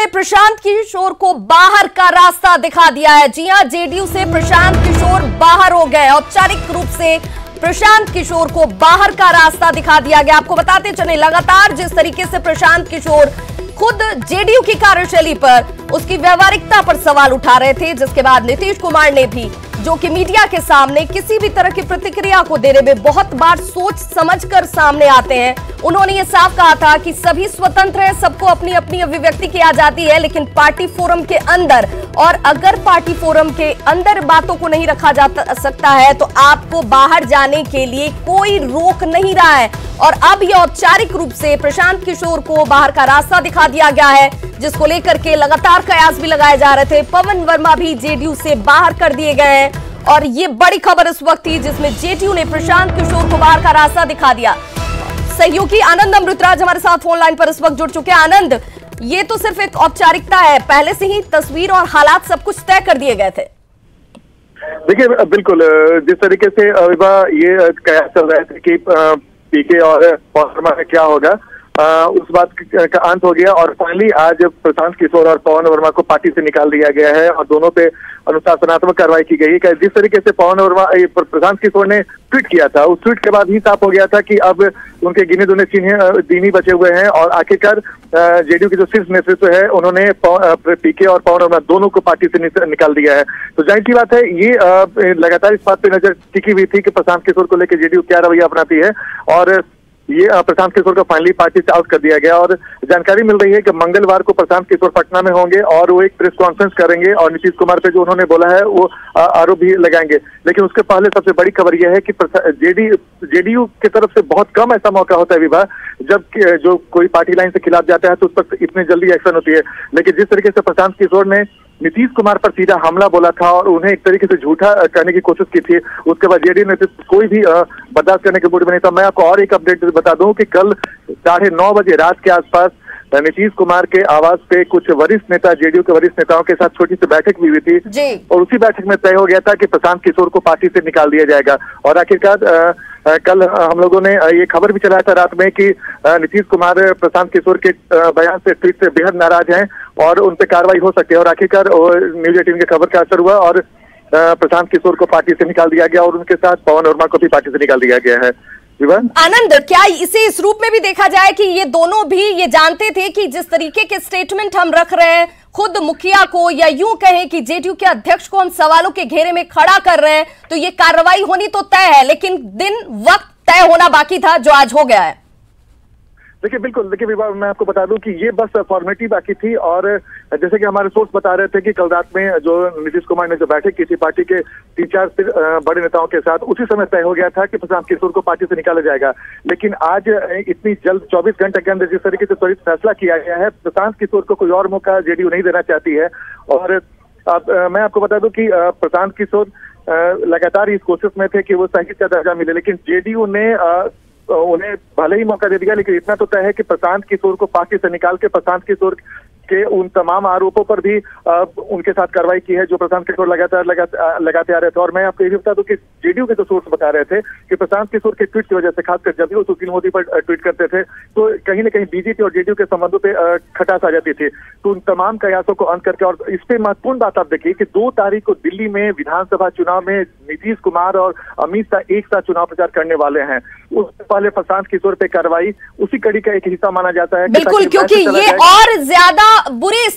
ने प्रशांत किशोर को बाहर का रास्ता दिखा दिया है। जी हां, जेडीयू से प्रशांत किशोर बाहर हो गए। औपचारिक रूप से प्रशांत किशोर को बाहर का रास्ता दिखा दिया गया। आपको बताते चले, लगातार जिस तरीके से प्रशांत किशोर खुद जेडीयू की कार्यशैली पर, उसकी व्यवहारिकता पर सवाल उठा रहे थे, जिसके बाद नीतीश कुमार ने भी, जो कि मीडिया के सामने किसी भी तरह की प्रतिक्रिया को देने में बहुत बार सोच समझकर सामने आते हैं, उन्होंने ये साफ कहा था कि सभी स्वतंत्र हैं, सबको अपनी अपनी अभिव्यक्ति की आजादी है, लेकिन पार्टी फोरम के अंदर, और अगर पार्टी फोरम के अंदर बातों को नहीं रखा जा सकता है तो आपको बाहर जाने के लिए कोई रोक नहीं रहा है। और अब यह औपचारिक रूप से प्रशांत किशोर को बाहर का रास्ता दिखा दिया गया है, जिसको लेकर के लगातार कयास भी लगाए जा रहे थे। पवन वर्मा भी जेडीयू से बाहर कर दिए गए हैं, और ये बड़ी खबर इस वक्त थी जिसमें जेडीयू ने प्रशांत किशोर को बाहर का रास्ता दिखा दिया। सहयोगी आनंद अमृतराज हमारे साथ फोन लाइन पर इस वक्त जुड़ चुके हैं। आनंद, ये तो सिर्फ एक औपचारिकता है, पहले से ही तस्वीर और हालात सब कुछ तय कर दिए गए थे। देखिए, बिल्कुल जिस तरीके से ये कयास चल रहे थे कि पीके और पवन वर्मा में क्या होगा, उस बात का अंत हो गया और फाइनली आज प्रशांत किशोर और पवन वर्मा को पार्टी से निकाल दिया गया है और दोनों पे अनुशासनात्मक कार्रवाई की गई है। जिस तरीके से प्रशांत किशोर ने ट्वीट किया था, उस ट्वीट के बाद ही साफ हो गया था कि अब उनके गिने दुने दिन ही बचे हुए हैं और आखिरकार जेडीयू के जो शीर्ष नेतृत्व है, उन्होंने पीके और पवन वर्मा दोनों को पार्टी से निकाल दिया है। तो जाहिर सी बात है, ये लगातार इस बात पे नजर टिकी हुई थी कि प्रशांत किशोर को लेकर जेडीयू क्या रवैया अपनाती है, और ये प्रशांत किशोर को फाइनली पार्टी से आउट कर दिया गया। और जानकारी मिल रही है कि मंगलवार को प्रशांत किशोर पटना में होंगे और वो एक प्रेस कॉन्फ्रेंस करेंगे और नीतीश कुमार पे जो उन्होंने बोला है वो आरोप भी लगाएंगे। लेकिन उसके पहले सबसे बड़ी खबर यह है कि जेडीयू की तरफ से बहुत कम ऐसा मौका होता है विभा, जब जो कोई पार्टी लाइन से खिलाफ जाता है तो उस पर इतनी जल्दी एक्शन होती है। लेकिन जिस तरीके से प्रशांत किशोर ने नीतीश कुमार पर सीधा हमला बोला था और उन्हें एक तरीके से झूठा करने की कोशिश की थी, उसके बाद जेडीयू नेतृत्व कोई भी बर्दाश्त करने के मूड में नहीं था। मैं आपको और एक अपडेट बता दूं कि कल 9:30 बजे रात के आसपास नीतीश कुमार के आवास पे कुछ वरिष्ठ नेता, जेडीयू के वरिष्ठ नेताओं के साथ छोटी सी बैठक भी हुई थी और उसी बैठक में तय हो गया था कि प्रशांत किशोर को पार्टी से निकाल दिया जाएगा। और आखिरकार कल हम लोगों ने ये खबर भी चलाया था रात में कि नीतीश कुमार प्रशांत किशोर के बयान से, ट्वीट से बेहद नाराज हैं और उन पर कार्रवाई हो सकती है। और आखिरकार न्यूज 18 की खबर का असर हुआ और प्रशांत किशोर को पार्टी से निकाल दिया गया और उनके साथ पवन वर्मा को भी पार्टी से निकाल दिया गया है। आनंद, क्या इसे इस रूप में भी देखा जाए कि ये दोनों भी ये जानते थे कि जिस तरीके के स्टेटमेंट हम रख रहे हैं, खुद मुखिया को या यूं कहें कि जेडीयू के अध्यक्ष को हम सवालों के घेरे में खड़ा कर रहे हैं, तो ये कार्रवाई होनी तो तय है, लेकिन दिन वक्त तय होना बाकी था, जो आज हो गया है। देखिए, बिल्कुल, देखिए विभा, मैं आपको बता दूं कि ये बस फॉर्मेलिटी बाकी थी और जैसे कि हमारे सोर्स बता रहे थे कि कल रात में जो नीतीश कुमार ने जो बैठक की थी पार्टी के 3-4 बड़े नेताओं के साथ, उसी समय तय हो गया था कि प्रशांत किशोर को पार्टी से निकाला जाएगा। लेकिन आज इतनी जल्द 24 घंटे के अंदर जिस तरीके से त्वरित फैसला किया गया है, प्रशांत किशोर को कोई और मौका जेडीयू नहीं देना चाहती है। और मैं आपको बता दूं कि प्रशांत किशोर लगातार इस कोशिश में थे कि वो संगीत का दर्जा मिले, लेकिन जेडीयू ने उन्हें भले ही मौका दे दिया, लेकिन इतना तो तय है कि प्रशांत किशोर को पार्टी से निकाल के प्रशांत किशोर के उन तमाम आरोपों पर भी उनके साथ कार्रवाई की है जो प्रशांत किशोर लगातार लगाते आ रहे थे। और मैं आपको ये भी बता दूं कि जेडीयू के जो सोर्स बता रहे थे कि प्रशांत किशोर के ट्वीट की वजह से, खासकर जब भी वो सुशील मोदी पर ट्वीट करते थे, तो कहीं न कहीं बीजेपी और जेडीयू के संबंधों पे खटास आ जाती थी। तो उन तमाम कयासों को अंत करके, और इस पे महत्वपूर्ण बात आप देखिए कि 2 तारीख को दिल्ली में विधानसभा चुनाव में नीतीश कुमार और अमित शाह एक साथ चुनाव प्रचार करने वाले हैं। उससे पहले प्रशांत किशोर पे कार्रवाई उसी कड़ी का एक हिस्सा माना जाता है। बिल्कुल, क्योंकि ये और ज्यादा बुरी